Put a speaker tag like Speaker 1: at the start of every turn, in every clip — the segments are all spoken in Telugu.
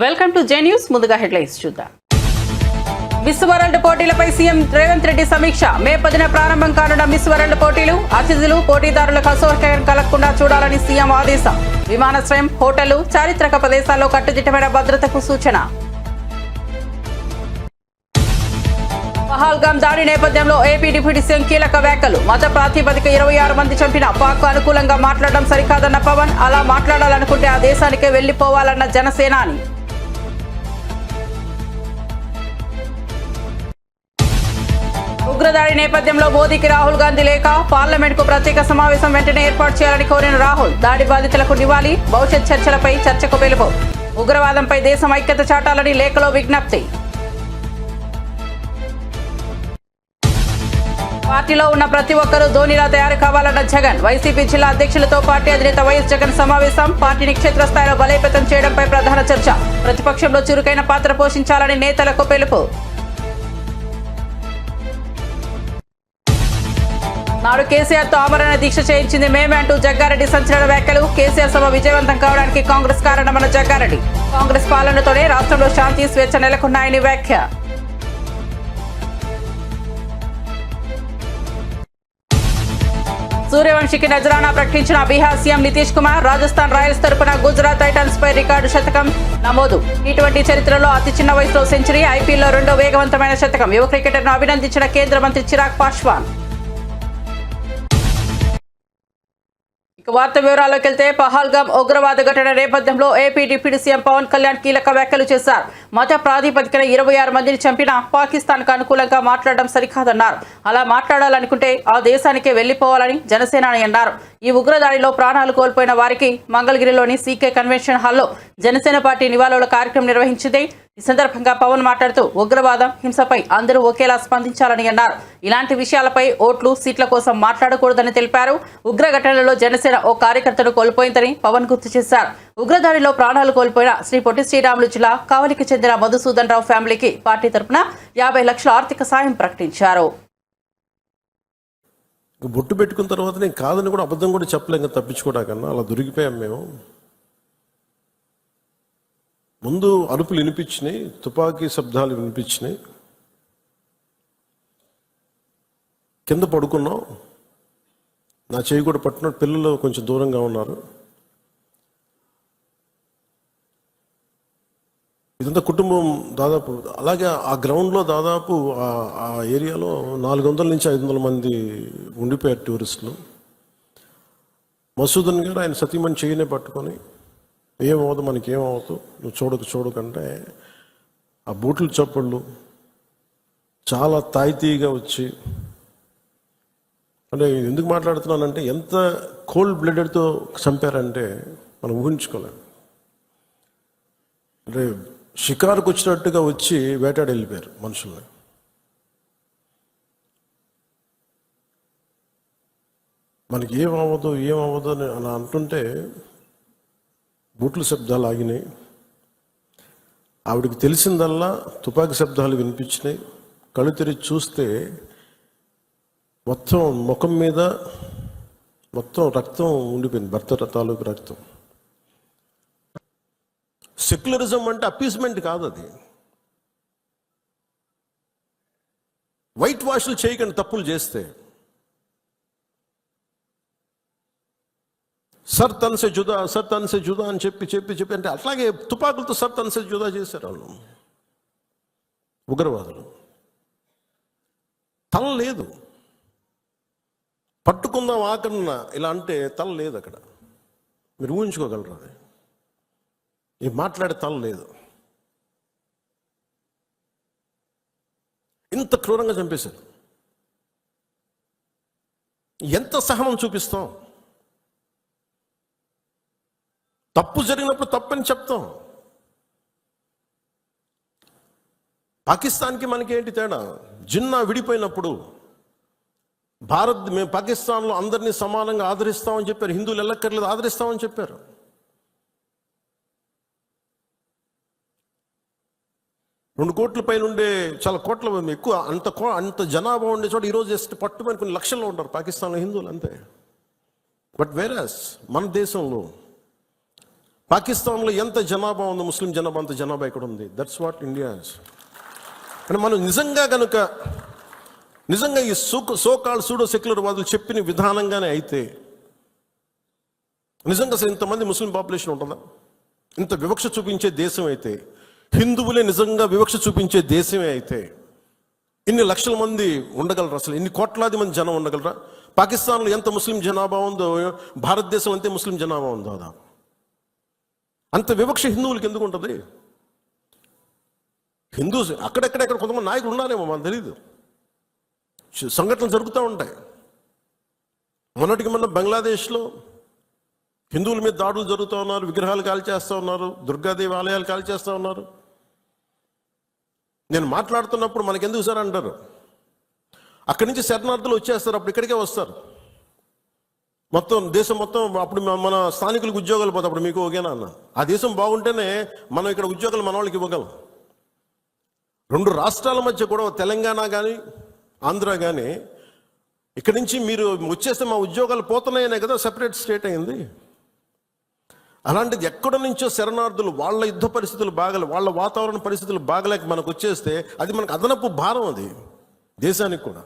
Speaker 1: Welcome to J news. ముందుగా హెడ్లైన్స్ చూద్దాం. మిస్ వరల్డ్ పోటీలపై సీఎం రేవంత్ రెడ్డి సమీక్ష. మే 10న ప్రారంభం కానున్న మిస్ వరల్డ్ పోటీలు అతిథులు పోటీదారులకు అసౌకర్యం కలగకుండా చూడాలని సీఎం ఆదేశం. విమానాశ్రయం, హోటళ్లు, చారిత్రక ప్రదేశాల్లో కట్టుదిట్టమైన భద్రతకు సూచన. పహల్గామ్ దాడి నేపథ్యంలో ఏపీ డిప్యూటీ సీఎం కీలక వ్యాఖ్యలు. మత ప్రాతిపదిక 26 మంది చంపిన పాక్ అనుకూలంగా మాట్లాడడం సరికాదన్న పవన్. అలా మాట్లాడాలనుకుంటే ఆ దేశానికే వెళ్లిపోవాలన్న జనసేనాని. ఉగ్రదాడి నేపథ్యంలో మోదీకి రాహుల్ గాంధీ లేఖ. పార్లమెంట్ కు ప్రత్యేక సమావేశం వెంటనే ఏర్పాటు చేయాలని కోరిన రాహుల్. దాడి బాధితులకు నివాళి, భవిష్యత్ చర్చలపై చర్చకు పిలుపు. ఉగ్రవాదంపై దేశం ఐక్యత చాటాలని లేఖలో విజ్ఞప్తి. పార్టీలో ఉన్న ప్రతి ఒక్కరూ ధోనిలా తయారు కావాలన్న జగన్. వైసీపీ జిల్లా అధ్యక్షులతో పార్టీ అధినేత వైఎస్ జగన్ సమావేశం. పార్టీని క్షేత్రస్థాయిలో బలోపేతం చేయడంపై ప్రధాన చర్చ. ప్రతిపక్షంలో చురుకైన పాత్ర పోషించాలని నేతలకు పిలుపు. నాడు కేసీఆర్ తో ఆమరణ దీక్ష చేయించింది మేమే అంటూ జగ్గారెడ్డి సంచలన వ్యాఖ్యలు. కేసీఆర్ సభ విజయవంతం కావడానికి కాంగ్రెస్ కారణమన్న జగ్గారెడ్డి. కాంగ్రెస్ పాలనతోనే రాష్ట్రంలో శాంతి, స్వేచ్ఛ నెలకొన్నాయని వ్యాఖ్య. సూర్యవంశికి నజరానా ప్రకటించిన బీహార్ సీఎం నితీష్ కుమార్. రాజస్థాన్ రాయల్స్ తరపున గుజరాత్ టైటన్స్ పై రికార్డు శతకం నమోదు. టీ20 చరిత్రలో అతి చిన్న వయసులో సెంచరీ. ఐపీఎల్లో రెండో వేగవంతమైన శతకం. యువ క్రికెటర్ను అభినందించిన కేంద్ర మంత్రి చిరాగ్ పాస్వాన్. వార్త వివరాల్లోకి వెళ్తే, పహల్గామ్ ఉగ్రవాద ఘటన నేపథ్యంలో AP deputy CM Pawan Kalyan కీలక వ్యాఖ్యలు చేశారు. మత ప్రాతిపదికన 26 మందిని చంపిన పాకిస్తాన్ కు అనుకూలంగా మాట్లాడడం సరికాదన్నారు. అలా మాట్లాడాలనుకుంటే ఆ దేశానికే వెళ్లిపోవాలని జనసేనాని అన్నారు. ఈ ఉగ్రదాడిలో ప్రాణాలు కోల్పోయిన వారికి మంగళగిరిలోని సీకే కన్వెన్షన్ హాల్లో జనసేన పార్టీ నివాళుల కార్యక్రమం నిర్వహించింది. ఈ సందర్భంగా పవన్ మాట్లాడుతూ ఉగ్రవాదం, హింసపై అందరూ ఒకేలా స్పందించాలని అన్నారు. ఇలాంటి విషయాలపై ఓట్లు, సీట్ల కోసం మాట్లాడకూడదని తెలిపారు. ఉగ్ర ఘటనలో జనసేన ఓ కార్యకర్తను కోల్పోయిందని పవన్ గుర్తు చేశారు. ఉగ్రదాడిలో ప్రాణాలు కోల్పోయిన శ్రీ పొట్టి శ్రీరాములు జిల్లా కావలికి చెందిన మధుసూదన్ రావు ఫ్యామిలీకి పార్టీ తరఫున 50 లక్షల ఆర్థిక సాయం ప్రకటించారు.
Speaker 2: బొట్టు పెట్టుకున్న తర్వాత నేను కాదని కూడా అబద్ధం కూడా చెప్పలేక తప్పించుకోవడాకన్నా అలా దొరికిపోయాం మేము. ముందు అరుపులు వినిపించినాయి, తుపాకీ శబ్దాలు వినిపించినాయి, కింద పడుకున్నాం. నా చేయి కూడా పట్టిన పిల్లలు కొంచెం దూరంగా ఉన్నారు. ఇదంతా కుటుంబం దాదాపు అలాగే ఆ గ్రౌండ్లో దాదాపు ఆ ఏరియాలో 400 నుంచి 500 మంది ఉండిపోయారు టూరిస్టులు. మసూదన్ గారు ఆయన సతీమణి చేయనే పట్టుకొని ఏమవుతుంది, మనకి ఏమవుతుంది, నువ్వు చూడకంటే ఆ బూట్లు చప్పుళ్ళు చాలా తాయితీగా వచ్చి, అంటే ఎందుకు మాట్లాడుతున్నానంటే ఎంత కోల్డ్ బ్లడెడ్తో చంపారంటే మనం ఊహించుకోలేము. అంటే షికారుకు వచ్చినట్టుగా వచ్చి వేటాడి వెళ్ళిపోయారు మనుషుల్ని. మనకి ఏమవ్వదు అని అలా అంటుంటే బూట్ల శబ్దాలు ఆగినాయి. ఆవిడకి తెలిసిందల్లా తుపాకీ శబ్దాలు వినిపించినాయి. కళ్ళు తెరిచి చూస్తే మొత్తం ముఖం మీద మొత్తం రక్తం ఉండిపోయింది, భర్త తాలూకు రక్తం. సెక్యులరిజం అంటే అపీస్మెంట్ కాదు, అది వైట్ వాష్లు చేయకండి తప్పులు చేస్తే. సర్ తన్సే జుదా అని చెప్పి అంటే అట్లాగే తుపాకులతో సర్ తన్సే జుదా చేశారు వాళ్ళు ఉగ్రవాదులు. తల లేదు, పట్టుకుందాం ఆకన్నా ఇలా అంటే తల లేదు అక్కడ. మీరు ఊహించుకోగలరు, అది ఈ మాట్లాడే తల లేదు. ఇంత క్రూరంగా చంపేశారు. ఎంత సహనం చూపిస్తాం? తప్పు జరిగినప్పుడు తప్పని చెప్తాం. పాకిస్తాన్కి మనకి ఏంటి తేడా? జిన్నా విడిపోయినప్పుడు మేము పాకిస్తాన్లో అందరినీ సమానంగా ఆదరిస్తామని చెప్పారు. హిందువులు ఎల్లక్కర్లేదు, ఆదరిస్తామని చెప్పారు. రెండు కోట్ల పైన ఉండే, చాలా కోట్ల ఎక్కువ, అంత జనాభా ఉండే చోట ఈరోజు జస్ట్ పట్టుమని కొన్ని లక్షల్లో ఉంటారు పాకిస్తాన్లో హిందువులు అంతే. బట్ వేరస్ మన దేశంలో పాకిస్తాన్లో ఎంత జనాభా ఉందో ముస్లిం జనాభా అంత జనాభా ఇక్కడ ఉంది. That's what India is. అంటే మనం నిజంగా ఈ సోకాల్ సూడో సెక్యులర్ వాదులు చెప్పిన విధానంగానే అయితే నిజంగా అసలు ఇంతమంది ముస్లిం పాపులేషన్ ఉంటుందా? ఇంత వివక్ష చూపించే దేశం అయితే, హిందువులే నిజంగా వివక్ష చూపించే దేశమే అయితే ఇన్ని లక్షల మంది ఉండగలరా? అసలు ఇన్ని కోట్లాది మంది జనం ఉండగలరా? పాకిస్తాన్లో ఎంత ముస్లిం జనాభా ఉందో భారతదేశం అంతే ముస్లిం జనాభా ఉందో. అదా అంత వివక్ష హిందువులకి ఎందుకు ఉంటుంది? హిందూస్ అక్కడెక్కడ కొంతమంది నాయకులు ఉన్నారేమో మనకు తెలియదు. సంఘటనలు జరుగుతూ ఉంటాయి. మొన్నటికి మొన్న బంగ్లాదేశ్లో హిందువుల మీద దాడులు జరుగుతూ ఉన్నారు, విగ్రహాలు కాల్చేస్తూ ఉన్నారు, దుర్గాదేవి ఆలయాలు కాల్చేస్తూ ఉన్నారు. నేను మాట్లాడుతున్నప్పుడు మనకెందుకు సార్ అంటారు, అక్కడి నుంచి శరణార్థులు వచ్చేస్తారు, అప్పుడు ఇక్కడికే వస్తారు. దేశం మొత్తం అప్పుడు మన స్థానికులకు ఉద్యోగాలు పోతాయి. అప్పుడు మీకు ఓకేనా అన్న? ఆ దేశం బాగుంటేనే మనం ఇక్కడ ఉద్యోగాలు మన వాళ్ళకి ఇవ్వగలం. 2 రాష్ట్రాల మధ్య కూడా తెలంగాణ కానీ ఆంధ్ర కానీ ఇక్కడి నుంచి మీరు వచ్చేస్తే మా ఉద్యోగాలు పోతున్నాయనే కదా సెపరేట్ స్టేట్ అయింది. అలాంటిది ఎక్కడ నుంచో శరణార్థులు వాళ్ళ యుద్ధ పరిస్థితులు వాళ్ళ వాతావరణ పరిస్థితులు బాగలేక మనకు వచ్చేస్తే అది మనకు అదనపు భారం, అది దేశానికి కూడా.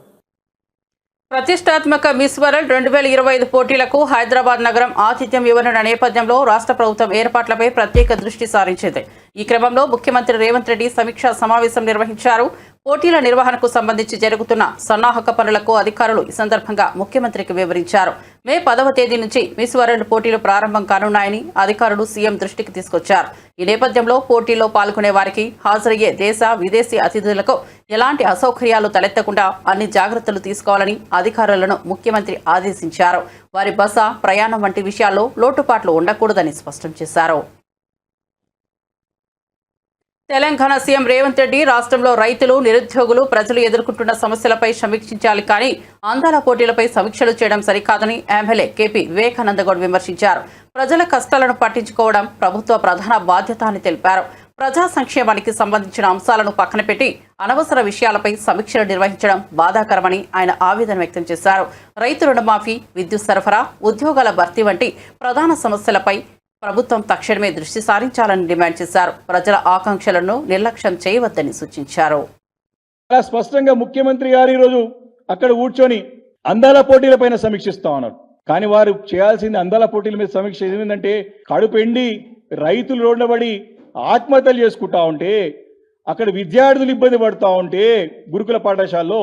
Speaker 1: ప్రతిష్టాత్మక మిస్ వరల్డ్ 2025 పోటీలకు హైదరాబాద్ నగరం ఆతిథ్యం ఇవ్వనున్న నేపథ్యంలో రాష్ట్ర ప్రభుత్వం ఏర్పాట్లపై ప్రత్యేక దృష్టి సారించింది. ఈ క్రమంలో ముఖ్యమంత్రి రేవంత్ రెడ్డి సమీక్షా సమావేశం నిర్వహించారు. పోటీల నిర్వహణకు సంబంధించి జరుగుతున్న సన్నాహక పనులకు అధికారులు ఈ సందర్భంగా ముఖ్యమంత్రికి వివరించారు. మే 10వ తేదీ నుంచి మిస్ వరల్డ్ పోటీలు ప్రారంభం కానున్నాయని అధికారులు సీఎం దృష్టికి తీసుకొచ్చారు. ఈ నేపథ్యంలో పోటీల్లో పాల్గొనే వారికి హాజరయ్యే దేశ విదేశీ అతిథులకు ఎలాంటి అసౌకర్యాలు తలెత్తకుండా అన్ని జాగ్రత్తలు తీసుకోవాలని అధికారులను ముఖ్యమంత్రి ఆదేశించారు. వారి బస, ప్రయాణం వంటి విషయాల్లో లోటుపాట్లు ఉండకూడదని స్పష్టం చేశారు. తెలంగాణ సీఎం రేవంత్ రెడ్డి రాష్ట్రంలో రైతులు, నిరుద్యోగులు, ప్రజలు ఎదుర్కొంటున్న సమస్యలపై సమీక్షించాలి కానీ అందాల పోటీలపై సమీక్షలు చేయడం సరికాదని ఎమ్మెల్యే కేపీ వివేకానందగౌడ్ విమర్శించారు. ప్రజల కష్టాలను పట్టించుకోవడం ప్రభుత్వ ప్రధాన బాధ్యత అని తెలిపారు. ప్రజా సంక్షేమానికి సంబంధించిన అంశాలను పక్కన పెట్టి అనవసర విషయాలపై సమీక్షలు నిర్వహించడం బాధాకరమని ఆయన ఆవేదన వ్యక్తం చేశారు. రైతు రుణమాఫీ, విద్యుత్ సరఫరా, ఉద్యోగాల భర్తీ వంటి ప్రధాన సమస్యలపై ప్రభుత్వం తక్షణమే దృష్టి సారించాలని డిమాండ్ చేశారు. ప్రజల ఆకాంక్షలను నిర్లక్ష్యం చేయవద్దని సూచించారు.
Speaker 3: చాలా స్పష్టంగా ముఖ్యమంత్రి గారు ఈరోజు అక్కడ కూర్చొని అందాల పోటీలపైన సమీక్షిస్తా ఉన్నారు. కానీ వారు చేయాల్సింది అందాల పోటీల మీద సమీక్ష ఏంటంటే, కడుపెండి రైతులు రోడ్లబడి ఆత్మహత్యలు చేసుకుంటా ఉంటే, అక్కడ విద్యార్థులు ఇబ్బంది పడుతూ ఉంటే, గురుకుల పాఠశాలలో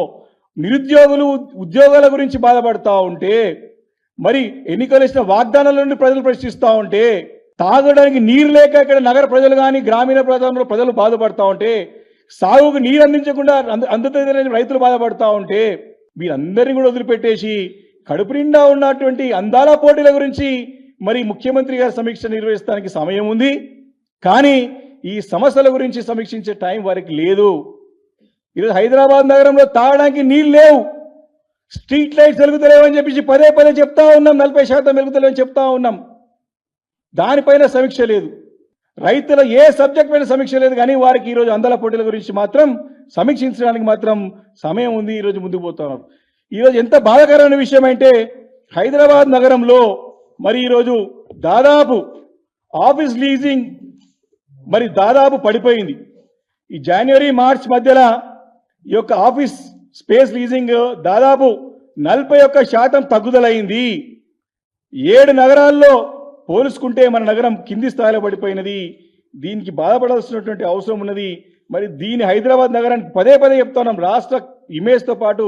Speaker 3: నిరుద్యోగులు ఉద్యోగాల గురించి బాధపడతా ఉంటే, మరి ఎన్నికలు ఇచ్చిన వాగ్దానాల నుండి ప్రజలు ప్రశ్నిస్తూ ఉంటే, తాగడానికి నీరు లేక ఇక్కడ నగర ప్రజలు కానీ గ్రామీణ ప్రాంతంలో ప్రజలు బాధపడతా ఉంటే, సాగుకు నీరు అందించకుండా అందుతున్న రైతులు బాధపడతా ఉంటే, వీరందరినీ కూడా వదిలిపెట్టేసి కడుపు నిండా ఉన్నటువంటి అందాల పోటీల గురించి మరి ముఖ్యమంత్రి గారు సమీక్ష నిర్వహించడానికి సమయం ఉంది. కానీ ఈ సమస్యల గురించి సమీక్షించే టైం వారికి లేదు. ఈరోజు హైదరాబాద్ నగరంలో తాగడానికి నీళ్ళు లేవు, స్ట్రీట్ లైట్స్ వెలుగుతలేవని చెప్పేసి పదే చెప్తా ఉన్నాం, 40% వెలుగుతలేవని చెప్తా ఉన్నాం. దానిపైన సమీక్ష లేదు. రైతుల ఏ సబ్జెక్ట్ పైన సమీక్ష లేదు. కానీ వారికి ఈరోజు అందాల పోటీల గురించి మాత్రం సమీక్షించడానికి మాత్రం సమయం ఉంది. ఈరోజు ముందుకు పోతున్నారు. ఈరోజు ఎంత బాధాకరమైన విషయం అంటే, హైదరాబాద్ నగరంలో మరి ఈరోజు దాదాపు ఆఫీస్ లీజింగ్ మరి దాదాపు పడిపోయింది. ఈ జనవరి మార్చ్ మధ్యలో ఈ యొక్క ఆఫీస్ స్పేస్ లీజింగ్ దాదాపు 41% తగ్గుదలైంది. 7 నగరాల్లో పోల్చుకుంటే మన నగరం కింది స్థాయిలో పడిపోయినది. దీనికి బాధపడాల్సినటువంటి అవసరం ఉన్నది. మరి దీని హైదరాబాద్ నగరానికి పదే చెప్తున్నాం, రాష్ట్ర ఇమేజ్తో పాటు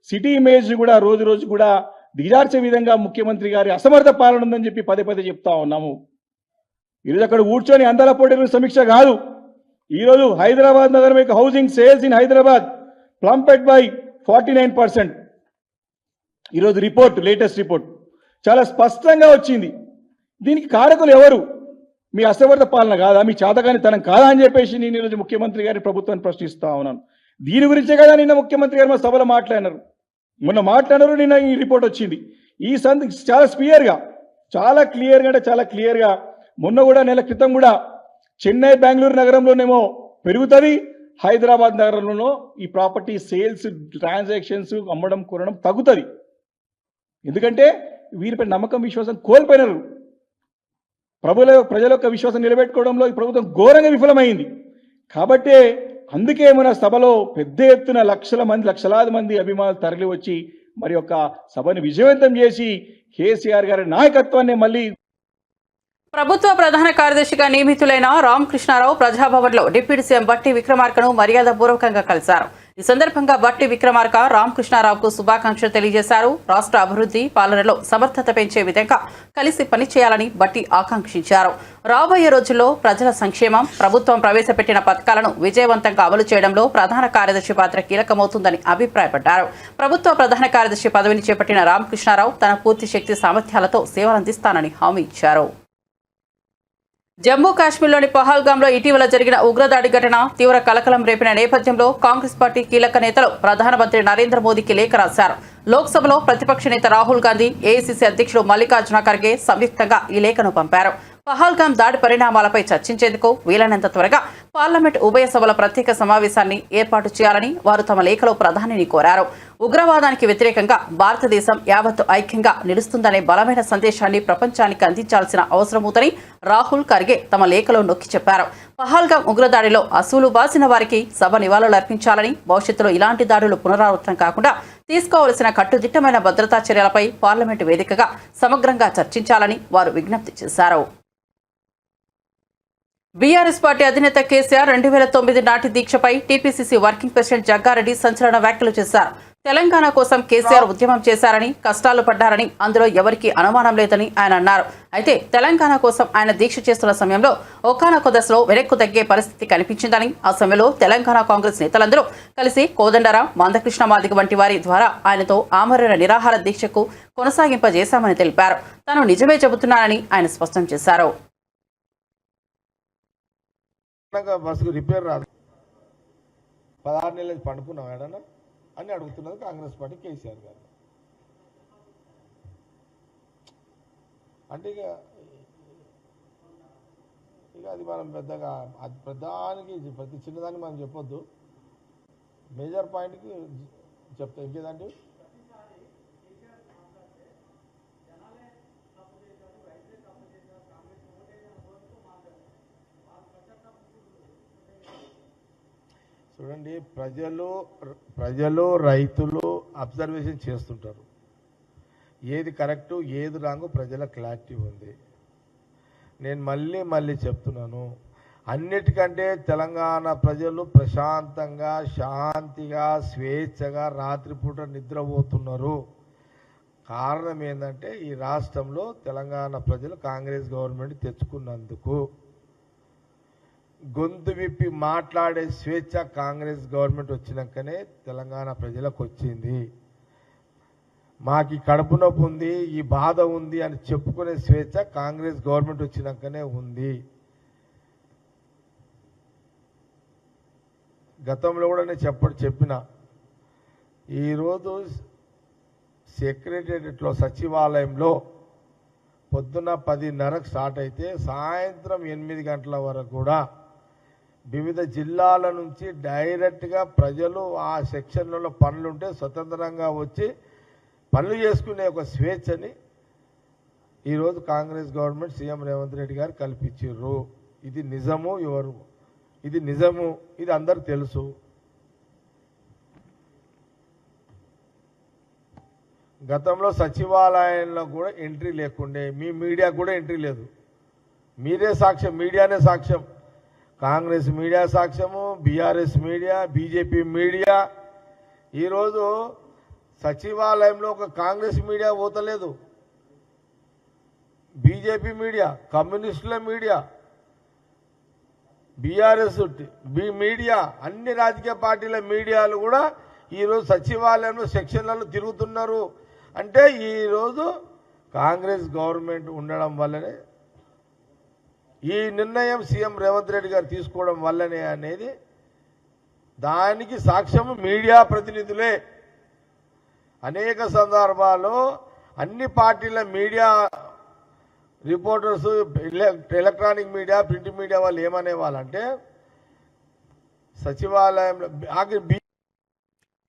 Speaker 3: సిటీ ఇమేజ్ కూడా రోజు కూడా దిగజార్చే విధంగా ముఖ్యమంత్రి గారి అసమర్థ పాలన ఉందని చెప్పి పదే చెప్తా ఉన్నాము. ఈరోజు అక్కడ కూర్చొని అందాల పోటీల సమీక్ష కాదు. ఈరోజు హైదరాబాద్ నగరం యొక్క housing sales in Hyderabad plumped by 49%. ఈరోజు రిపోర్ట్, లేటెస్ట్ రిపోర్ట్ చాలా స్పష్టంగా వచ్చింది. దీనికి కారకులు ఎవరు? మీ అసమర్థ పాలన కాదా, మీ చేతకానితనం కాదా అని చెప్పేసి నేను ఈరోజు ముఖ్యమంత్రి గారి ప్రభుత్వాన్ని ప్రశ్నిస్తా ఉన్నాను. దీని గురించే కదా నిన్న ముఖ్యమంత్రి గారు మా సభలో మాట్లాడినారు, మొన్న మాట్లాడారు, నిన్న ఈ రిపోర్ట్ వచ్చింది. ఈ చాలా క్లియర్గా చాలా క్లియర్గా మొన్న కూడా నెల క్రితం కూడా చెన్నై, బెంగళూరు నగరంలోనేమో పెరుగుతుంది, హైదరాబాద్ నగరంలోనో ఈ ప్రాపర్టీ సేల్స్ ట్రాన్సాక్షన్స్ అమ్మడం కొనడం తగ్గుతుంది. ఎందుకంటే వీరిపై నమ్మకం, విశ్వాసం కోల్పోయినారు. ప్రజల యొక్క విశ్వాసం నిలబెట్టుకోవడంలో ఈ ప్రభుత్వం ఘోరంగా విఫలమైంది. కాబట్టే అందుకే మన సభలో పెద్ద ఎత్తున లక్షలాది మంది అభిమానులు తరలి వచ్చి మరి యొక్క సభను విజయవంతం చేసి కేసీఆర్ గారి నాయకత్వాన్ని మళ్ళీ
Speaker 1: ప్రభుత్వ ప్రధాన కార్యదర్శిగా నియమితులైన రామకృష్ణారావు ప్రజాభవన్లో డిప్యూటీ సీఎం బట్టి విక్రమార్కను మర్యాదపూర్వకంగా కలిశారు. ఈ సందర్భంగా బట్టి విక్రమార్క రామకృష్ణారావుకు శుభాకాంక్షలు తెలియజేశారు. రాష్ట్ర అభివృద్ధి పాలనలో సమర్థత పెంచే విధంగా కలిసి పనిచేయాలని బట్టి ఆకాంక్షించారు. రాబోయే రోజుల్లో ప్రజల సంక్షేమం, ప్రభుత్వం ప్రవేశపెట్టిన పథకాలను విజయవంతంగా అమలు చేయడంలో ప్రధాన కార్యదర్శి పాత్ర కీలకమవుతుందని అభిప్రాయపడ్డారు. ప్రభుత్వ ప్రధాన కార్యదర్శి పదవిని చేపట్టిన రామకృష్ణారావు తన పూర్తి శక్తి సామర్థ్యాలతో సేవలందిస్తానని హామీ ఇచ్చారు. జమ్మూ కాశ్మీర్లోని పహల్గాంలో ఇటీవల జరిగిన ఉగ్రదాడి ఘటన తీవ్ర కలకలం రేపిన నేపథ్యంలో కాంగ్రెస్ పార్టీ కీలక నేతలు ప్రధానమంత్రి నరేంద్ర మోదీకి లేఖ రాశారు. లోక్సభలో ప్రతిపక్ష నేత రాహుల్ గాంధీ, ఏఐసీసీ అధ్యక్షుడు మల్లికార్జున ఖర్గే సంయుక్తంగా ఈ లేఖను పంపారు. పహల్గాం దాడి పరిణామాలపై చర్చించేందుకు వీలైనంత త్వరగా పార్లమెంట్ ఉభయ సభల ప్రత్యేక సమావేశాన్ని ఏర్పాటు చేయాలని వారు తమ లేఖలో ప్రధానిని కోరారు. ఉగ్రవాదానికి వ్యతిరేకంగా భారతదేశం యావత్తు ఐక్యంగా నిలుస్తుందనే బలమైన సందేశాన్ని ప్రపంచానికి అందించాల్సిన అవసరం ఉందని రాహుల్ ఖర్గే తమ లేఖలో నొక్కి చెప్పారు. పహల్గాం ఉగ్రదాడిలో అసూలు బాసిన వారికి సభ నివాళులర్పించాలని, భవిష్యత్తులో ఇలాంటి దాడులు పునరావృతం కాకుండా తీసుకోవాల్సిన కట్టుదిట్టమైన భద్రతా చర్యలపై పార్లమెంటు వేదికగా సమగ్రంగా చర్చించాలని వారు విజ్ఞప్తి చేశారు. బీఆర్ఎస్ పార్టీ అధినేత కేసీఆర్ 2009 నాటి దీక్షపై టీపీసీసీ వర్కింగ్ ప్రెసిడెంట్ జగ్గారెడ్డి సంచలన వ్యాఖ్యలు చేశారు. తెలంగాణ కోసం కేసీఆర్ ఉద్యమం చేశారని, కష్టాలు పడ్డారని అందులో ఎవరికీ అనుమానం లేదని ఆయన అన్నారు. అయితే తెలంగాణ కోసం ఆయన దీక్ష చేస్తున్న సమయంలో ఒకానొక దశలో వెనక్కు తగ్గే పరిస్థితి కనిపించిందని, ఆ సమయంలో తెలంగాణ కాంగ్రెస్ నేతలందరూ కలిసి కోదండరాం, మందకృష్ణ మాదిగ వంటి వారి ద్వారా ఆయనతో ఆమరణ నిరాహార దీక్షకు కొనసాగింపజేశామని తెలిపారు. తాను నిజమే చెబుతున్నానని ఆయన స్పష్టం చేశారు.
Speaker 4: బస్సుకు రిపేర్ రాదు, 16 నెలలు పండుకున్నాం ఏడన్నా అని అడుగుతున్నది కాంగ్రెస్ పార్టీ కేసీఆర్ గారు. అంటే ఇక అది మనం పెద్దగా అది ప్రధానికి ప్రతి చిన్నదాన్ని మనం చెప్పొద్దు, మేజర్ పాయింట్కి చెప్తా. ఇంకేదంటే చూడండి, ప్రజలు రైతులు అబ్జర్వేషన్ చేస్తుంటారు. ఏది కరెక్టు ఏది రాంగు ప్రజల క్లారిటీ ఉంది. నేను మళ్ళీ చెప్తున్నాను, అన్నిటికంటే తెలంగాణ ప్రజలు ప్రశాంతంగా, శాంతిగా, స్వేచ్ఛగా రాత్రిపూట నిద్రపోతున్నారు. కారణం ఏంటంటే ఈ రాష్ట్రంలో తెలంగాణ ప్రజలు కాంగ్రెస్ గవర్నమెంట్ తెచ్చుకున్నందుకు. గొంతు విప్పి మాట్లాడే స్వేచ్ఛ కాంగ్రెస్ గవర్నమెంట్ వచ్చినాకనే తెలంగాణ ప్రజలకు వచ్చింది. మాకు కడుపు నొప్పి ఉంది, ఈ బాధ ఉంది అని చెప్పుకునే స్వేచ్ఛ కాంగ్రెస్ గవర్నమెంట్ వచ్చినాకనే ఉంది. గతంలో కూడా నేను చెప్పిన ఈరోజు సెక్రటేరియట్లో సచివాలయంలో పొద్దున్న 10:30కు స్టార్ట్ అయితే సాయంత్రం 8 గంటల వరకు కూడా వివిధ జిల్లాల నుంచి డైరెక్ట్గా ప్రజలు ఆ సెక్షన్లలో పనులుంటే స్వతంత్రంగా వచ్చి పనులు చేసుకునే ఒక స్వేచ్ఛని ఈరోజు కాంగ్రెస్ గవర్నమెంట్ సీఎం రేవంత్ రెడ్డి గారు కల్పించారు. ఇది నిజము, ఇది నిజము, ఇది అందరికి తెలుసు. గతంలో సచివాలయంలో కూడా ఎంట్రీ లేకుండే, మీ మీడియా కూడా ఎంట్రీ లేదు. మీరే సాక్ష్యం, మీడియానే సాక్ష్యం. కాంగ్రెస్ మీడియా సాక్ష్యము, బీఆర్ఎస్ మీడియా, బీజేపీ మీడియా. ఈరోజు సచివాలయంలో ఒక కాంగ్రెస్ మీడియా పోతలేదు, బీజేపీ మీడియా, కమ్యూనిస్టుల మీడియా, బీఆర్ఎస్ మీడియా, అన్ని రాజకీయ పార్టీల మీడియాలు కూడా ఈరోజు సచివాలయంలో సెక్షన్లలో తిరుగుతున్నారు. అంటే ఈరోజు కాంగ్రెస్ గవర్నమెంట్ ఉండడం వల్లనే, ఈ నిర్ణయం సీఎం రేవంత్ రెడ్డి గారు తీసుకోవడం వల్లనే అనేది దానికి సాక్ష్యం మీడియా ప్రతినిధులే. అనేక సందర్భాల్లో అన్ని పార్టీల media reporters, electronic media, print media వాళ్ళు ఏమనేవాళ్ళంటే సచివాలయంలో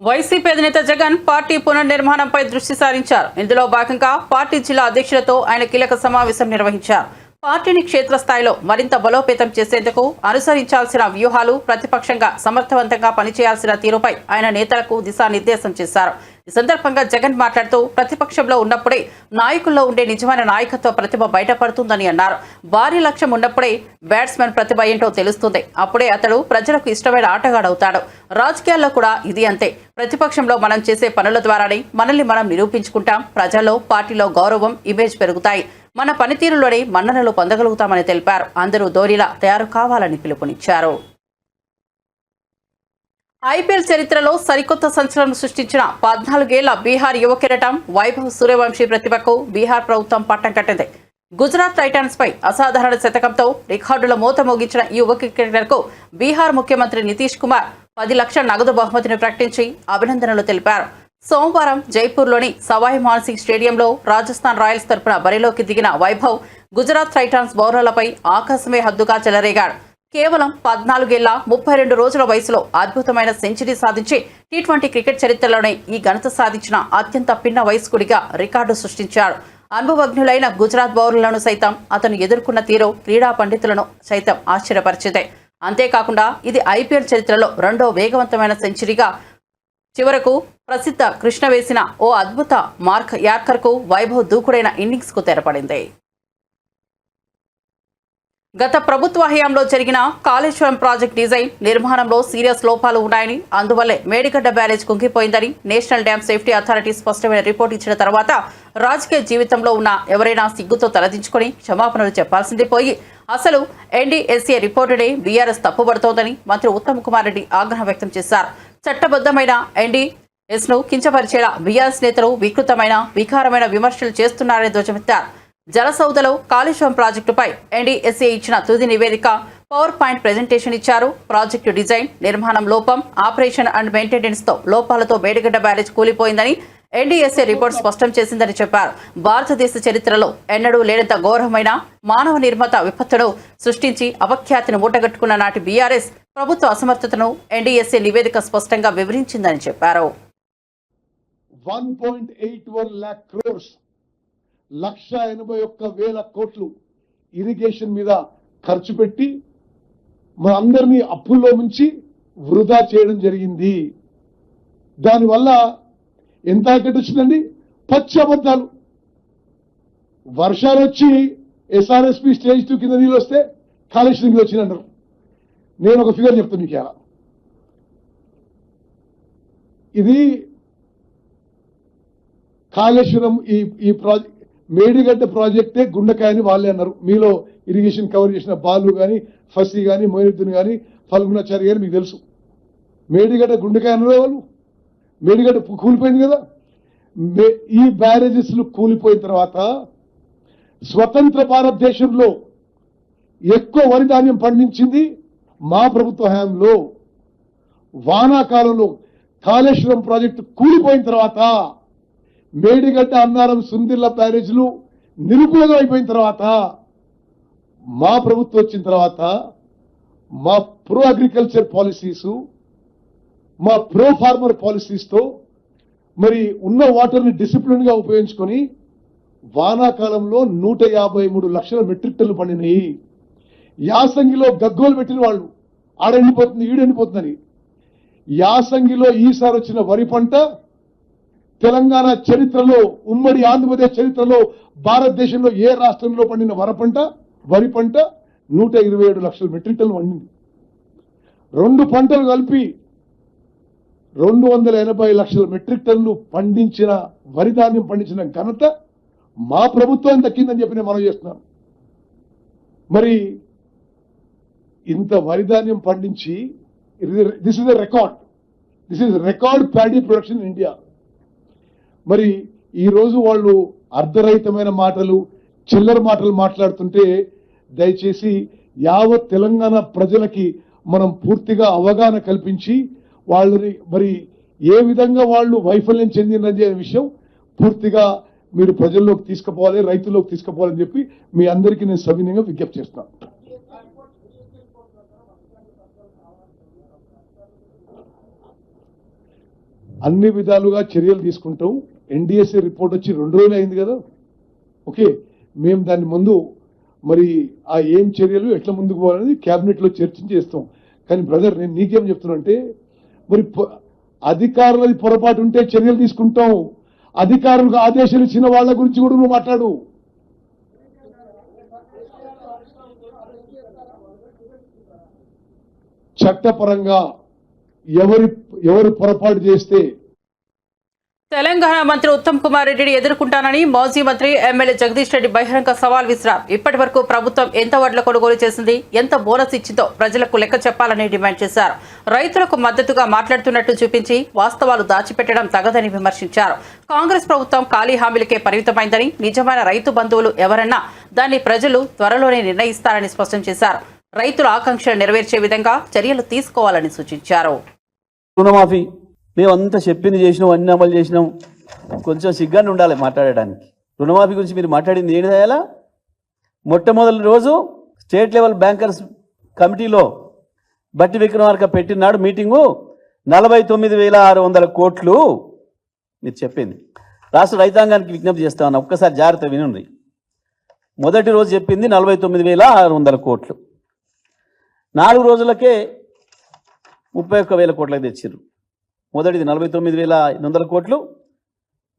Speaker 1: వైసీపీ అధినేత జగన్ పార్టీ పునర్నిర్మాణంపై దృష్టి సారించారు. ఇందులో భాగంగా పార్టీ జిల్లా అధ్యక్షులతో ఆయన కీలక సమావేశం నిర్వహించారు. పార్టీని క్షేత్రస్థాయిలో మరింత బలోపేతం చేసేందుకు అనుసరించాల్సిన వ్యూహాలు, ప్రతిపక్షంగా సమర్థవంతంగా పనిచేయాల్సిన తీరుపై ఆయన నేతలకు దిశానిర్దేశం చేశారు. ఈ సందర్భంగా జగన్ మాట్లాడుతూ ప్రతిపక్షంలో ఉన్నప్పుడే నాయకుల్లో ఉండే నిజమైన నాయకత్వ ప్రతిభ బయటపడుతుందని అన్నారు. భారీ లక్ష్యం ఉన్నప్పుడే బ్యాట్స్మెన్ ప్రతిభ ఏంటో తెలుస్తుంది. అప్పుడే అతడు ప్రజలకు ఇష్టమైన ఆటగాడవుతాడు. రాజకీయాల్లో కూడా ఇది అంతే. ప్రతిపక్షంలో మనం చేసే పనుల ద్వారానే మనల్ని మనం నిరూపించుకుంటాం. ప్రజల్లో, పార్టీలో గౌరవం, ఇమేజ్ పెరుగుతాయి. మన పనితీరులోనే మన్ననలు పొందగలుగుతామని తెలిపారు. అందరూ ధోనిలా తయారు కావాలని పిలుపునిచ్చారు. ఐపీఎల్ చరిత్రలో సరికొత్త సంచలనం సృష్టించిన 14 ఏళ్ల బీహార్ యువ కిరీటం వైభవ్ సూర్యవంశీ ప్రతిభకు బీహార్ ప్రభుత్వం పట్టం కట్టింది. గుజరాత్ టైటాన్స్ పై అసాధారణ శతకంతో రికార్డుల మోత మోగించిన ఈ యువ క్రికెటర్కు బీహార్ ముఖ్యమంత్రి నితీష్ కుమార్ 10 లక్షల నగదు బహుమతిని ప్రకటించి అభినందనలు తెలిపారు. సోమవారం జైపూర్లోని సవాయ్ మాన్సింగ్ స్టేడియంలో రాజస్థాన్ రాయల్స్ తరపున బరిలోకి దిగిన వైభవ్ గుజరాత్ టైటాన్స్ బౌలర్లపై ఆకాశమే హద్దుగా చెలరేగాడు. కేవలం 14 ఏళ్ల 32 రోజుల వయసులో అద్భుతమైన సెంచరీ సాధించి టీ20 క్రికెట్ చరిత్రలోనే ఈ ఘనత సాధించిన అత్యంత పిన్న వయస్కుడిగా రికార్డు సృష్టించాడు. అనుభవజ్ఞులైన గుజరాత్ బౌలర్లను సైతం అతను ఎదుర్కొన్న తీరు క్రీడా పండితులను సైతం ఆశ్చర్యపరిచింది. అంతేకాకుండా ఇది ఐపీఎల్ చరిత్రలో రెండో వేగవంతమైన సెంచరీగా చివరకు ప్రసిద్ధ కృష్ణ వేసిన ఓ అద్భుత మార్క్ యార్కర్కు వైభవ్ దూకుడైన ఇన్నింగ్స్కు తెరపడింది. గత ప్రభుత్వ హయాంలో జరిగిన కాళేశ్వరం ప్రాజెక్ట్ డిజైన్ నిర్మాణంలో సీరియస్ లోపాలు ఉన్నాయని, అందువల్లే మేడిగడ్డ బ్యారేజ్ కుంగిపోయిందని నేషనల్ డ్యామ్ సేఫ్టీ అథారిటీ స్పష్టమైన రిపోర్ట్ ఇచ్చిన తర్వాత రాజకీయ జీవితంలో ఉన్న ఎవరైనా సిగ్గుతో తలదించుకొని క్షమాపణలు చెప్పాల్సింది పోయి అసలు ఎన్డీఎస్ఏ రిపోర్టునే బీఆర్ఎస్ తప్పుపడుతోందని మంత్రి ఉత్తమ్ కుమార్ రెడ్డి ఆగ్రహం వ్యక్తం చేశారు. చట్టబద్ధమైన ఎన్డీఎస్ను కించపరిచేలా బీఆర్ఎస్ నేతలు వికృతమైన, వికారమైన విమర్శలు చేస్తున్నారని ధ్వజమెత్తారు. జలసౌదలో కాళేశ్వరం ప్రాజెక్టుపై ఎన్డీఎస్ఏ ఇచ్చిన తుది నివేదిక పవర్ పాయింట్ ప్రెజెంటేషన్ ఇచ్చారు. ప్రాజెక్టు డిజైన్, నిర్మాణం లోపం, ఆపరేషన్ అండ్ మెయింటెనెన్స్తో లోపాలతో మేడిగడ్డ బ్యారేజ్ కూలిపోయిందని ఎన్డీఎస్ఏ రిపోర్ట్ స్పష్టం చేసిందని చెప్పారు. భారతదేశ చరిత్రలో ఎన్నడూ లేనంత ఘోరమైన మానవ నిర్మిత విపత్తును సృష్టించి అపఖ్యాతిని మూటగట్టుకున్న నాటి బీఆర్ఎస్ ప్రభుత్వ అసమర్థతను ఎన్డీఎస్ఏ నివేదిక స్పష్టంగా వివరించిందని చెప్పారు.
Speaker 5: 1.81 lakh crores 1,81,000 కోట్లు ఇరిగేషన్ మీద ఖర్చు పెట్టి మనందరినీ అప్పుల్లో ముంచి వృధా చేయడం జరిగింది. దానివల్ల ఎంత ఆకటి వచ్చిందండి? పచ్చి అబద్ధాలు. వర్షాలు వచ్చి ఎస్ఆర్ఎస్పి స్టేజ్ 2 కింద నీళ్ళు వస్తే కాళేశ్వరం కింద వచ్చిందంటారు. నేను ఒక ఫిగర్ చెప్తాను మీకు. ఎలా ఇది కాళేశ్వరం ఈ ప్రాజెక్ట్ మేడిగడ్డ ప్రాజెక్టే గుండెకాయని వాళ్ళే అన్నారు. మీలో ఇరిగేషన్ కవర్ చేసిన బాలు కానీ, ఫసీ కానీ, మొయినుద్దీన్ కానీ, ఫల్గుణాచారి కానీ మీకు తెలుసు. మేడిగడ్డ గుండెకాయ అన్నారు వాళ్ళు. మేడిగడ్డ కూలిపోయింది కదా. ఈ బ్యారేజెస్లు కూలిపోయిన తర్వాత స్వతంత్ర భారతదేశంలో ఎక్కువ వరి ధాన్యం పండించింది మా ప్రభుత్వ హయాంలో. వానాకాలంలో కాళేశ్వరం ప్రాజెక్టు కూలిపోయిన తర్వాత, మేడిగడ్డ, అన్నారం, సుందిల్ల బ్యారేజ్లు నిరుపయోగం అయిపోయిన తర్వాత, మా ప్రభుత్వం వచ్చిన తర్వాత మా ప్రో అగ్రికల్చర్ పాలసీసు, మా ప్రో ఫార్మర్ పాలసీస్తో మరి ఉన్న వాటర్ని డిసిప్లిన్గా ఉపయోగించుకొని వానాకాలంలో 153 లక్షల మెట్రిక్ టన్నులు పండినాయి. యాసంగిలో గగ్గోలు పెట్టిన వాళ్ళు ఆడెండిపోతుంది, ఈడెండిపోతుందని. యాసంగిలో ఈసారి వచ్చిన వరి పంట తెలంగాణ చరిత్రలో, ఉమ్మడి ఆంధ్రప్రదేశ్ చరిత్రలో, భారతదేశంలో ఏ రాష్ట్రంలో పండిన వరి పంట 127 లక్షల మెట్రిక్ టన్నులు పండింది. 2 పంటలు కలిపి 280 లక్షల మెట్రిక్ టన్నులు పండించిన వరి ధాన్యం పండించిన ఘనత మా ప్రభుత్వం దక్కిందని చెప్పి నేను మనం చేస్తున్నాను. మరి ఇంత వరి ధాన్యం పండించి, this is record paddy production in India. మరి ఈరోజు వాళ్ళు అర్ధరహితమైన మాటలు, చిల్లర మాటలు మాట్లాడుతుంటే దయచేసి యావత్ తెలంగాణ ప్రజలకి మనం పూర్తిగా అవగాహన కల్పించి వాళ్ళని మరి ఏ విధంగా వాళ్ళు వైఫల్యం చెందినది అనే విషయం పూర్తిగా మీరు ప్రజల్లోకి తీసుకుపోవాలి, రైతుల్లోకి తీసుకుపోవాలని చెప్పి మీ అందరికీ నేను సవినయంగా విజ్ఞప్తి చేస్తున్నాను. అన్ని విధాలుగా చర్యలు తీసుకుంటాం. ఎన్డీఎస్ఏ రిపోర్ట్ వచ్చి 2 రోజులు అయింది కదా. ఓకే, మేము దాని ముందు మరి ఆ ఏం చర్యలు ఎట్లా ముందుకు పోవాలనేది క్యాబినెట్లో చర్చించి చేస్తాం. కానీ బ్రదర్ నేను నీకేం చెప్తున్నా అంటే మరి అధికారులది పొరపాటు ఉంటే చర్యలు తీసుకుంటాం. అధికారులకు ఆదేశాలు ఇచ్చిన వాళ్ళ గురించి కూడా నువ్వు మాట్లాడు. చట్టపరంగా ఎవరు పొరపాటు చేస్తే
Speaker 1: తెలంగాణ మంత్రి ఉత్తమ్ కుమార్ రెడ్డిని ఎదుర్కొంటానని మాజీ మంత్రి ఎమ్మెల్యే జగదీష్ రెడ్డి బహిరంగ సవాల్ విసిరారు. ఇప్పటి వరకు ప్రభుత్వం ఎంత వడ్ల కొనుగోలు చేసింది, ఎంత బోనస్ ఇచ్చిందో ప్రజలకు లెక్క చెప్పాలని డిమాండ్ చేశారు. రైతులకు మద్దతుగా మాట్లాడుతున్నట్టు చూపించి వాస్తవాలు దాచిపెట్టడం తగదని విమర్శించారు. కాంగ్రెస్ ప్రభుత్వం ఖాళీ హామీలకే పరిమితమైందని, నిజమైన రైతు బంధువులు ఎవరన్నా దాన్ని ప్రజలు త్వరలోనే నిర్ణయిస్తారని స్పష్టం చేశారు. రైతుల ఆకాంక్షలు నెరవేర్చే విధంగా చర్యలు తీసుకోవాలని సూచించారు.
Speaker 6: రుణమాఫీ మేమంతా చెప్పింది చేసినాం, అన్ని అమలు చేసినాం. కొంచెం సిగ్గాన్ని ఉండాలి మాట్లాడడానికి. రుణమాఫీ గురించి మీరు మాట్లాడింది ఏంటి చేయాలా? మొట్టమొదటి రోజు స్టేట్ లెవెల్ బ్యాంకర్స్ కమిటీలో బట్టి విక్రమార్క పెట్టినాడు మీటింగు. 49,600 కోట్లు మీరు చెప్పింది. రాష్ట్ర రైతాంగానికి విజ్ఞప్తి చేస్తా ఉన్నా, ఒక్కసారి జాగ్రత్త వినుండి. మొదటి రోజు చెప్పింది 49,600 కోట్లు. 4 రోజులకే 31,000 కోట్లకు తెచ్చిర్రు. మొదటిది 49,500 కోట్లు,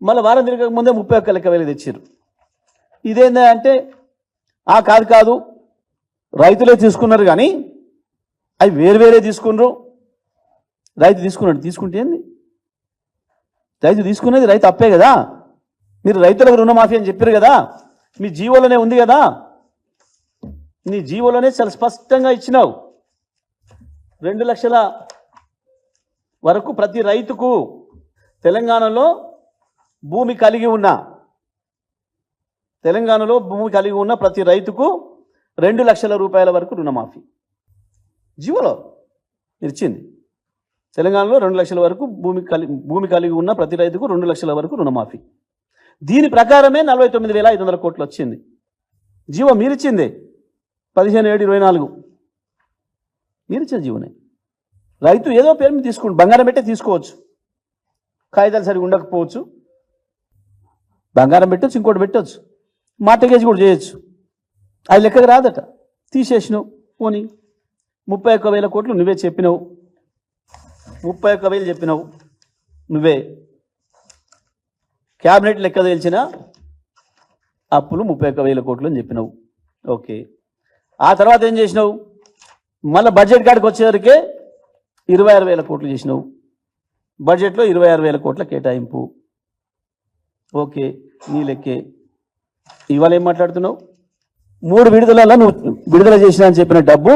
Speaker 6: మళ్ళీ వారం తిరగక ముందే 31,000 తెచ్చిర్రు. ఇదేందా అంటే కాదు రైతులే తీసుకున్నారు కానీ అవి వేరువేరే తీసుకున్నారు. రైతు తీసుకుంటే ఏంది? రైతు తీసుకునేది రైతు అప్పే కదా. మీరు రైతులకు రుణమాఫీ అని చెప్పారు కదా, మీ జీవోలోనే ఉంది కదా. నీ జీవోలోనే చాలా స్పష్టంగా ఇచ్చినావు. 2 లక్షల వరకు ప్రతి రైతుకు తెలంగాణలో భూమి కలిగి ఉన్న ప్రతి రైతుకు 2 లక్షల రూపాయల వరకు రుణమాఫీ జీవోలో ఇచ్చింది. తెలంగాణలో 2 లక్షల వరకు భూమి కలిగి ఉన్న ప్రతి రైతుకు 2 లక్షల వరకు రుణమాఫీ. దీని ప్రకారమే 49,500 కోట్లు వచ్చింది. జీవో మీరిచ్చింది 15/7/24 మీరిచ్చిన జీవోనే. రైతు ఏదో పేరు మీద తీసుకుంటు బంగారం పెట్టే తీసుకోవచ్చు, కాగితాలు సరిగా ఉండకపోవచ్చు, బంగారం పెట్టచ్చు, ఇంకోటి పెట్టచ్చు, మార్టగేజ్ కూడా చేయొచ్చు. అది లెక్కకు రాదట. తీసేసినావు. పోనీ 31,000 కోట్లు నువ్వే చెప్పినావు. 31,000 చెప్పినావు నువ్వే. క్యాబినెట్ లెక్క తేల్చిన అప్పులు 31,000 కోట్లు అని చెప్పినావు. ఓకే, ఆ తర్వాత ఏం చేసినావు? మళ్ళీ బడ్జెట్ కాడికి వచ్చేవరకే 26,000 కోట్లు చేసినావు. బడ్జెట్లో 26,000 కోట్ల కేటాయింపు. ఓకే, నీ లెక్కే. ఇవాళ ఏం మాట్లాడుతున్నావు? 3 విడుదలలో నువ్వు విడుదల చేసినా అని చెప్పిన డబ్బు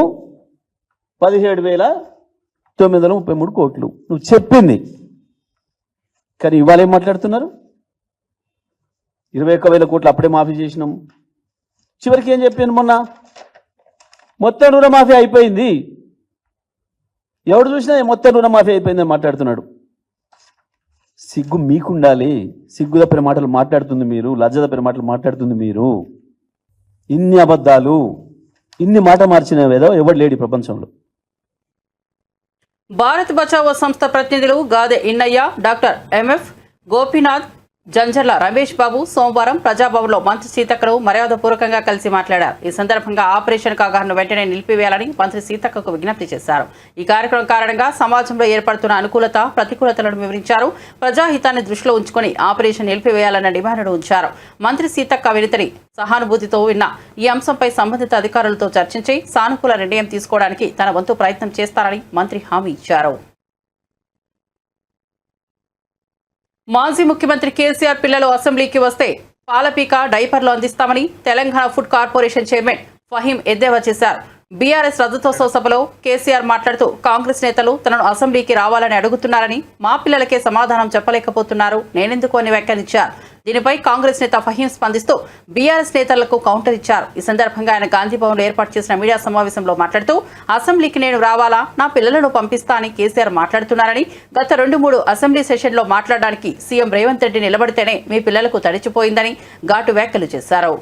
Speaker 6: 17,933 కోట్లు నువ్వు చెప్పింది. కానీ ఇవాళ ఏం మాట్లాడుతున్నారు? 21,000 కోట్లు అప్పుడే మాఫీ చేసినాం. చివరికి ఏం చెప్పాను మొన్న? మొత్తం రుణమాఫీ అయిపోయింది. ఎవడు చూసినా మొత్తం రుణమాఫీ అయిపోయిందని మాట్లాడుతున్నాడు. సిగ్గు మీకుండాలి. సిగ్గు తప్పిన మాటలు మాట్లాడుతుంది మీరు, లజ్జ తప్పిన మాటలు మాట్లాడుతుంది మీరు. ఇన్ని అబద్ధాలు, ఇన్ని మాట మార్చిన ఏదో ఎవడు లేడి ప్రపంచంలో.
Speaker 1: భారత్ బచావో సంస్థ ప్రతినిధులు గాదె ఇన్నయ్య, డాక్టర్ ఎంఎఫ్ గోపీనాథ్, జంజర్ల రమేష్ బాబు సోమవారం ప్రజాభవన్లో మంత్రి సీతక్కను మర్యాదపూర్వకంగా కలిసి మాట్లాడారు. ఈ సందర్భంగా ఆపరేషన్ కాగాను వెంటనే నిలిపివేయాలని మంత్రి సీతక్కకు విజ్ఞప్తి చేశారు. ఈ కార్యక్రమం కారణంగా సమాజంలో ఏర్పడుతున్న అనుకూలత ప్రతికూలతలను వివరించారు. ప్రజాహితాన్ని దృష్టిలో ఉంచుకొని ఆపరేషన్ నిలిపివేయాలన్న డిమాండ్ను ఉంచారు. మంత్రి సీతక్క వినతిని సహానుభూతితో విన్న ఈ అంశంపై సంబంధిత అధికారులతో చర్చించి సానుకూల నిర్ణయం తీసుకోవడానికి తన వంతు ప్రయత్నం చేస్తారని మంత్రి హామీ ఇచ్చారు. మాజీ ముఖ్యమంత్రి కేసీఆర్ పిల్లలు అసెంబ్లీకి వస్తే పాలపీక డైపర్లు అందిస్తామని Telangana food corporation chairman Faheem ఎద్దేవా చేశారు. బీఆర్ఎస్ రజతోత్సవ సభలో కేసీఆర్ మాట్లాడుతూ కాంగ్రెస్ నేతలు తనను అసెంబ్లీకి రావాలని అడుగుతున్నారని, మా పిల్లలకే సమాధానం చెప్పలేకపోతున్నారు, నేనెందుకు అని వ్యాఖ్యానించారు. దీనిపై కాంగ్రెస్ నేత ఫహీం స్పందిస్తూ బీఆర్ఎస్ నేతలకు కౌంటర్ ఇచ్చారు. ఈ సందర్భంగా ఆయన గాంధీభవన్లో ఏర్పాటు చేసిన మీడియా సమావేశంలో మాట్లాడుతూ అసెంబ్లీకి నేను రావాలా, నా పిల్లలను పంపిస్తా అని కేసీఆర్ మాట్లాడుతున్నారని, గత 2-3 అసెంబ్లీ సెషన్లో మాట్లాడడానికి సీఎం రేవంత్ రెడ్డి నిలబడితేనే మీ పిల్లలకు తడిచిపోయిందని ఘాటు వ్యాఖ్యలు చేశారు.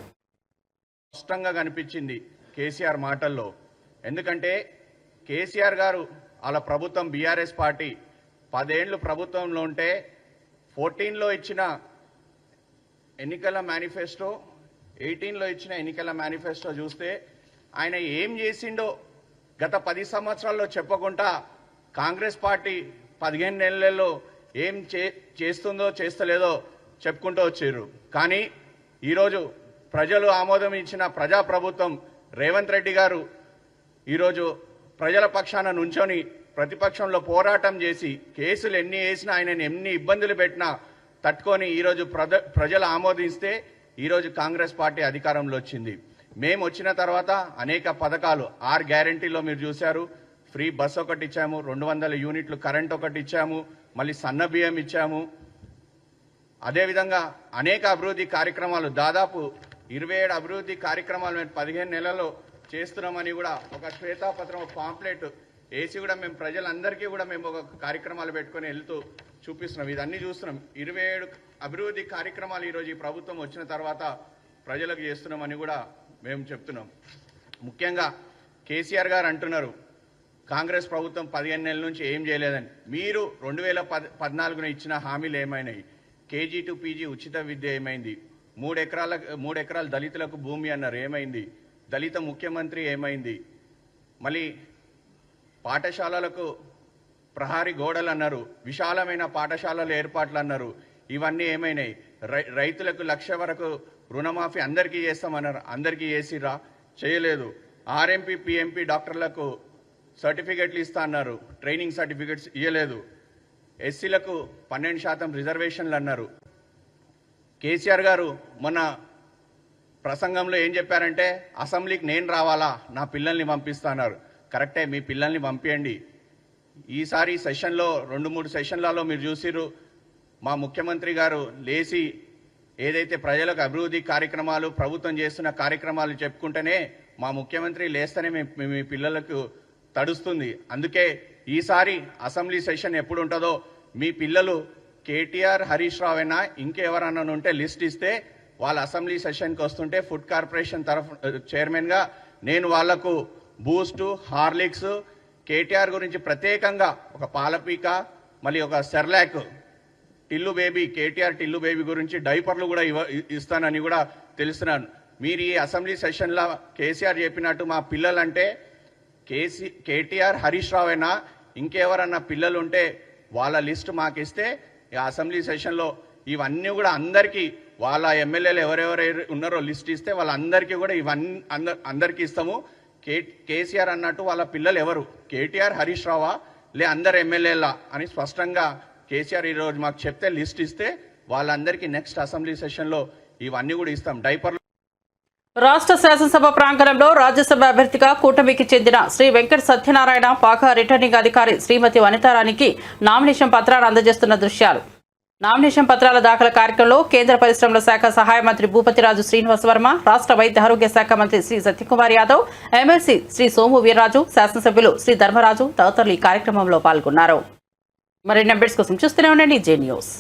Speaker 7: స్పష్టంగా కనిపించింది కేసీఆర్ మాటల్లో. ఎందుకంటే కేసీఆర్ గారు అలా ప్రభుత్వం బీఆర్ఎస్ పార్టీ 10 ఏళ్ళు ప్రభుత్వంలో ఉంటే 14లో ఇచ్చిన ఎన్నికల మేనిఫెస్టో 18లో ఇచ్చిన ఎన్నికల మేనిఫెస్టో చూస్తే ఆయన ఏం చేసిండో గత 10 సంవత్సరాల్లో చెప్పకుండా కాంగ్రెస్ పార్టీ 15 నెలల్లో ఏం చేస్తుందో చేస్తలేదో చెప్పుకుంటూ వచ్చారు. కానీ ఈరోజు ప్రజలు ఆమోదం ఇచ్చిన ప్రజాప్రభుత్వం రేవంత్ రెడ్డి గారు ఈరోజు ప్రజల పక్షాన నుంచొని ప్రతిపక్షంలో పోరాటం చేసి కేసులు ఎన్ని వేసినా ఆయనను ఎన్ని ఇబ్బందులు పెట్టినా తట్టుకొని ఈరోజు ప్రజలు ఆమోదిస్తే ఈరోజు కాంగ్రెస్ పార్టీ అధికారంలో వచ్చింది. మేము వచ్చిన తర్వాత అనేక పథకాలు 6 గ్యారంటీలో మీరు చూశారు. ఫ్రీ బస్ ఒకటి ఇచ్చాము, 200 యూనిట్లు కరెంట్ ఒకటి ఇచ్చాము, మళ్ళీ సన్న బియ్యం ఇచ్చాము. అదేవిధంగా అనేక అభివృద్ధి కార్యక్రమాలు దాదాపు 27 అభివృద్ధి కార్యక్రమాలు మేము 15 నెలల్లో చేస్తున్నామని కూడా ఒక శ్వేతాపత్రం పాంప్లెట్ వేసి కూడా మేము ప్రజలందరికీ కూడా మేము ఒక కార్యక్రమాలు పెట్టుకొని వెళ్తూ చూపిస్తున్నాం. ఇదన్నీ చూస్తున్నాం. 27 అభివృద్ధి కార్యక్రమాలు ఈరోజు ఈ ప్రభుత్వం వచ్చిన తర్వాత ప్రజలకు చేస్తున్నామని కూడా మేము చెప్తున్నాం. ముఖ్యంగా కేసీఆర్ గారు అంటున్నారు కాంగ్రెస్ ప్రభుత్వం 15 నెలల నుంచి ఏం చేయలేదని. మీరు 2014 ఇచ్చిన హామీలు ఏమైనాయి? కేజీ టు పీజీ ఉచిత విద్య ఏమైంది? 3 ఎకరాల దళితులకు భూమి అన్నారు, ఏమైంది? దళిత ముఖ్యమంత్రి ఏమైంది? మళ్ళీ పాఠశాలలకు ప్రహారీ గోడలు అన్నారు, విశాలమైన పాఠశాలల ఏర్పాట్లు అన్నారు, ఇవన్నీ ఏమైనాయి? రైతులకు 1,00,000 వరకు రుణమాఫీ అందరికీ చేస్తామన్నారు, అందరికీ చేసిరా? చేయలేదు. ఆర్ఎంపీ పిఎంపీ డాక్టర్లకు సర్టిఫికెట్లు ఇస్తా అన్నారు, ట్రైనింగ్ సర్టిఫికెట్స్ ఇవ్వలేదు. ఎస్సీలకు 12% రిజర్వేషన్లు అన్నారు. కేసీఆర్ గారు మొన్న ప్రసంగంలో ఏం చెప్పారంటే అసెంబ్లీకి నేను రావాలా, నా పిల్లల్ని పంపిస్తున్నారు. కరెక్టే, మీ పిల్లల్ని పంపించండి. ఈసారి సెషన్లో 2-3 సెషన్లలో మీరు చూసిర్రు, మా ముఖ్యమంత్రి గారు లేచి ఏదైతే ప్రజలకు అభివృద్ధి కార్యక్రమాలు ప్రభుత్వం చేస్తున్న కార్యక్రమాలు చెప్పుకుంటేనే మా ముఖ్యమంత్రి లేస్తేనే మీ పిల్లలకు తడుస్తుంది. అందుకే ఈసారి అసెంబ్లీ సెషన్ ఎప్పుడు ఉంటుందో మీ పిల్లలు కేటీఆర్, హరీష్ రావు అయినా ఇంకెవరన్నా ఉంటే లిస్ట్ ఇస్తే వాళ్ళ అసెంబ్లీ సెషన్కి వస్తుంటే ఫుడ్ కార్పొరేషన్ చైర్మన్గా నేను వాళ్లకు బూస్టు, హార్లిక్స్, కేటీఆర్ గురించి ప్రత్యేకంగా ఒక పాలపీక, మళ్ళీ ఒక Cerelac, Tillu baby, KTR Tillu baby గురించి డైపర్లు కూడా ఇస్తానని కూడా తెలుస్తున్నాను. మీరు ఈ అసెంబ్లీ సెషన్లో కేసీఆర్ చెప్పినట్టు మా పిల్లలంటే కేటీఆర్, హరీష్ రావు అయినా ఇంకెవరన్నా పిల్లలు ఉంటే వాళ్ళ లిస్ట్ మాకు ఇస్తే ఈ అసెంబ్లీ సెషన్లో ఇవన్నీ కూడా అందరికీ వాళ్ళ ఎమ్మెల్యేలు ఎవరెవరు ఉన్నారో లిస్ట్ ఇస్తే వాళ్ళందరికీ కూడా ఇవన్నీ అందరికీ ఇస్తాము. కేసీఆర్ అన్నట్టు వాళ్ళ పిల్లలు ఎవరు, కేటీఆర్, హరీష్ రావా, లే అందరు ఎమ్మెల్యేలా అని స్పష్టంగా కేసీఆర్ ఈరోజు మాకు చెప్తే లిస్ట్ ఇస్తే వాళ్ళందరికీ నెక్స్ట్ అసెంబ్లీ సెషన్లో ఇవన్నీ కూడా ఇస్తాం. డైపర్లు.
Speaker 1: రాష్ట్ర శాసనసభ ప్రాంగణంలో రాజ్యసభ అభ్యర్థిగా కూటమికి చెందిన శ్రీ వెంకట సత్యనారాయణ పాక రిటర్నింగ్ అధికారి శ్రీమతి వనితారానికి నామినేషన్ పత్రాలు అందజేస్తున్న దృశ్యాలు. నామినేషన్ పత్రాల దాఖలు కార్యక్రమంలో కేంద్ర పరిశ్రమల శాఖ సహాయ మంత్రి భూపతిరాజు శ్రీనివాస్ వర్మ, రాష్ట్ర వైద్య ఆరోగ్య శాఖ మంత్రి శ్రీ సత్యకుమార్ యాదవ్, ఎమ్మెల్సీ శ్రీ సోము వీర్రాజు, శాసనసభ్యులు శ్రీ ధర్మరాజు తదితరులు ఈ కార్యక్రమంలో పాల్గొన్నారు. మరిన్ని అప్డేట్స్ కోసం చూస్తూనే ఉండండి జే న్యూస్.